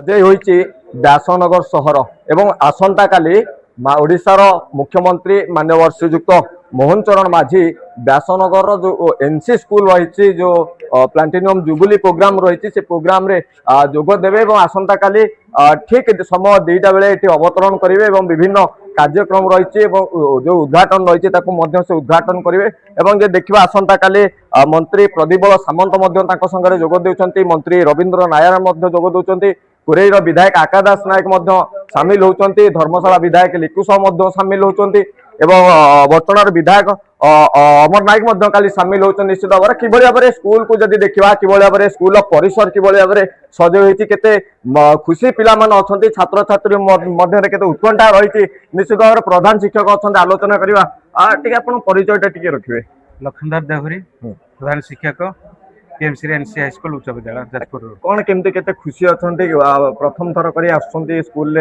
ଯେ ହୋଇଛି ବ୍ୟାସନଗର ସହର ଏବଂ ଆସନ୍ତା କାଲି ओडिशार मुख्यमंत्री माननीय श्रीजुक्त मोहन चरण माझी व्यासनगर जो एनसी स्कूल रही जो प्लांटिनियम जुबली प्रोग्राम रही से प्रोग्राम रे जोग देवे और आसंता काली ठीक समय 2टा बेले अवतरण करेंगे और विभिन्न कार्यक्रम रही जो उद्घाटन रही से उद्घाटन करेंगे देखा आसंता काली मंत्री प्रदीप सामंत संगे जोग देउछंती मंत्री रवींद्र नायर जोग देउछंती कुरेईर विधायक आकादास नायक सामिल होती धर्मशाला विधायक लिकुश सामिल होती बर्तमान विधायक अमर नायक काली सामिल होती निश्चित भाव कि भाव में स्कूल को जब देखा कि भाव में स्कूल परिसर कि भाव में सज होते खुशी पिला अच्छा छात्र छात्री मध्य उत्कंठा रही निश्चित भाव में प्रधान शिक्षक अच्छा आलोचना करवा परिचय टी रखिए लखनधर देहुरी प्रधान शिक्षक पीएमसी एनसी हाई स्कूल उच्च विद्यालय जाजपुर कौन केमती केते खुशी अच्छे प्रथम थर कर स्कूल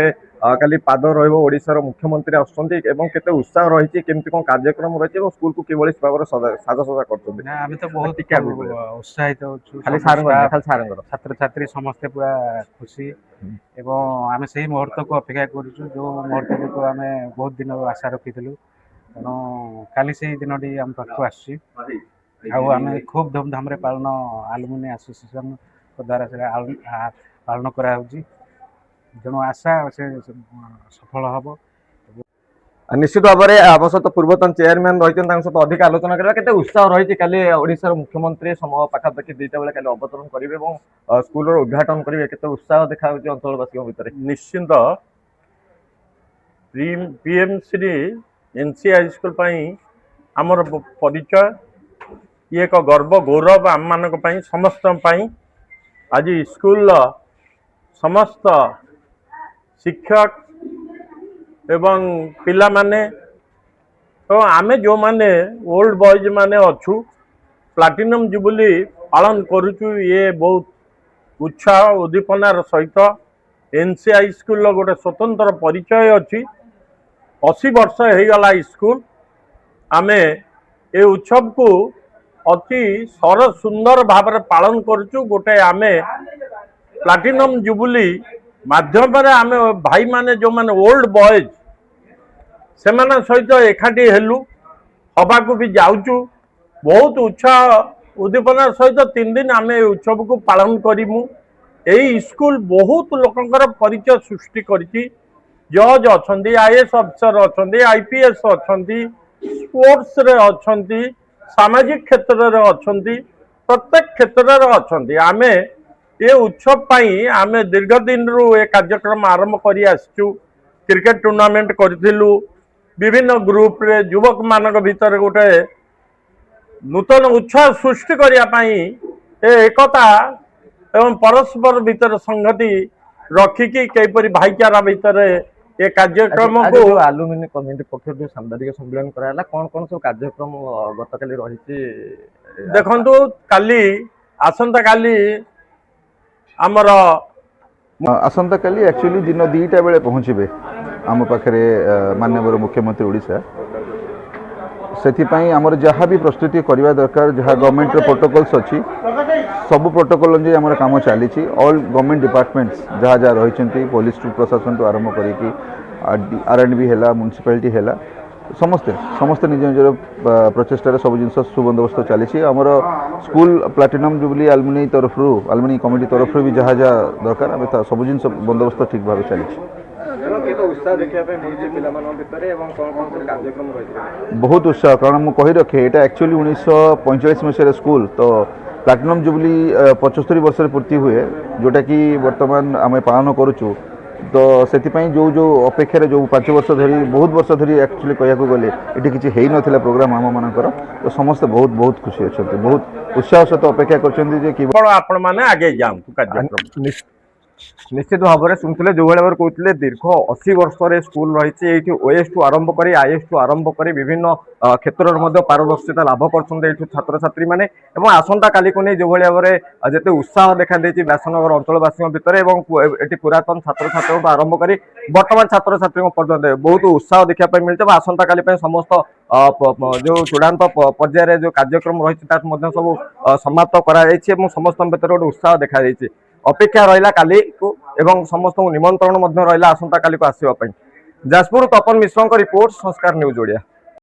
काली पाद रोशार मुख्यमंत्री आसुँच केते उत्साह रही केमती कौन कार्यक्रम रही स्कूल को कि भाव में साजसजा कर तो बहुत उत्साहित छात्र छात्री समस्ते पूरा खुशी एवं आम से मुहूर्त को अपेक्षा करूँ जो मुहूर्त को आम बहुत दिन आशा रखी तेणु काली से दिन आम पाख आस आम खूब धूमधाम पालन आलुमिनी एसोसिएशन द्वारा से पालन कराऊँच तेणु आशा से सफल हम निश्चित भाव में आम सहित पूर्वतन चेयरमैन रही सहित अधिक आलोचना करवा केते उत्साह रही काली ओडिशार मुख्यमंत्री पाखापाखि 2टा बेले काली अवतरण करेंगे और स्कूल उद्घाटन करेंगे केते उत्साह देखा अंचलवासी भितर निश्चिंत पीएमसी एनसी हाई स्कूल आमर परिचय ये एक गर्व गौरव आम मान समस्त आज स्कूल समस्त शिक्षक एवं पिला माने तो आमे जो माने ओल्ड बॉयज माने अच्छू प्लाटिनम जुबली पालन करुचु ये बहुत उत्साह उद्दीपनार सहित एनसी हाई स्कूल गोटे स्वतंत्र परिचय अच्छी 80 वर्ष हो गला स्कूल आमे ए उत्सव को अति सरस सुंदर भाव में पालन करुचु गोटे आमे प्लाटिनम जुबली माध्यम आमे भाई माने जो माने ओल्ड बॉयज से सहित एकाठी हेलु हवा को भी जाऊचु बहुत उत्साह उद्दीपना सहित 3 दिन आमे उत्सव को पालन करिमु एई स्कूल बहुत लोकंकर परिचय सृष्टि करिछि जज अछंती आईएएस अफिसर अछंती आईपीएस अछंती स्पोर्ट्स रे अछंती सामाजिक क्षेत्र रे अछंती प्रत्येक क्षेत्र रे अछंती आमे ये उत्सव पाई आमे दीर्घ दिन रु ए कार्यक्रम आरंभ करी आसचु क्रिकेट टूर्नामेंट करथिलु विभिन्न ग्रुप रे युवक मानक भीतर गोटे नूतन उत्साह सृष्टि करिया पाई ए एकता एवं परस्पर भीतर संगति रखिकी कईपरी भाईचारा भीतर ये कार्यक्रम को आलुमिनी कम्युनिटी पक्ष जो सांबादिक सम्मेलन कराला कौन कौन सब कार्यक्रम गतकाली रही देखंतु काली आसंता काली आमर आसंता काली एक्चुअली दिन 2टा बेले पहुँचे आम पाखे माननीय मुख्यमंत्री ओडिशा से आमर जहाँ भी प्रस्तुति करवा दरकार जहाँ गवर्नमेंट प्रोटोकॉल्स अच्छी सब प्रोटोकॉल अनुसार आम कम चली ऑल गवर्नमेंट डिपार्टमेंट्स जहाँ जहाँ रही पुलिस प्रशासन टू आरंभ करी आरएंडबी है म्युनिसिपालिटी है समस्ते समस्ते निज निजर प्रचेषार सब जिन सुबंदोबस्त चली आमर स्कूल प्लाटिनम जुबली आलुमिनी तरफ आलुमिनी कमिटी तरफ भी जहाँ जहाँ दरकार आम सब जिन बंदोबस्त ठीक भाव चली बहुत उत्साह कारण मुझे कही रखे यहाँ एक्चुअली 1945 मसीह स्कूल तो प्लाटिनम जुबली 75 वर्ष पूर्ति हुए जोटा कि वर्तमान आम पालन करुचु तो से जो जो अपेक्षा जो 5 वर्ष धरी बहुत वर्ष धरी एक्चुअली कह गले ये किसी है ना प्रोग्राम आम मानकर तो समस्ते बहुत बहुत खुशी अच्छा बहुत उत्साह सहित अपेक्षा कर निश्चित भाव में शुणुले जो भाव में कहते दीर्घ 80 वर्ष स्कूल रही ओएस टू आरंभ कर आईएएस टू आरंभ कर विभिन्न क्षेत्र में पारदर्शिता लाभ कर छात्र छात्री मैंने आसंता काली को नहीं जो भाव में जिते उत्साह देखा व्यासनगर अंचलवासी भितर ये पुरातन छात्र छात्री आरंभ कर बर्तमान छात्र छात्री पर्यटन बहुत उत्साह देखा मिलता है आसंता काली समस्त जो चूड़ांत पर्यायर जो कार्यक्रम रही सब समाप्त कर समस्त भर गोटे उत्साह देखा ଅପେକ୍ଷା ରହିଲା କାଲିକୁ ଏବଂ ସମସ୍ତଙ୍କୁ ନିମନ୍ତ୍ରଣ ମଧ୍ୟ ରହିଲା ଆସନ୍ତା କାଲିକୁ ଆସିବା ପାଇଁ। ଯାଜପୁର ତପନ ମିଶ୍ରଙ୍କ ରିପୋର୍ଟ ସଂସ୍କାର ନ୍ୟୁଜ୍ ଓଡ଼ିଆ।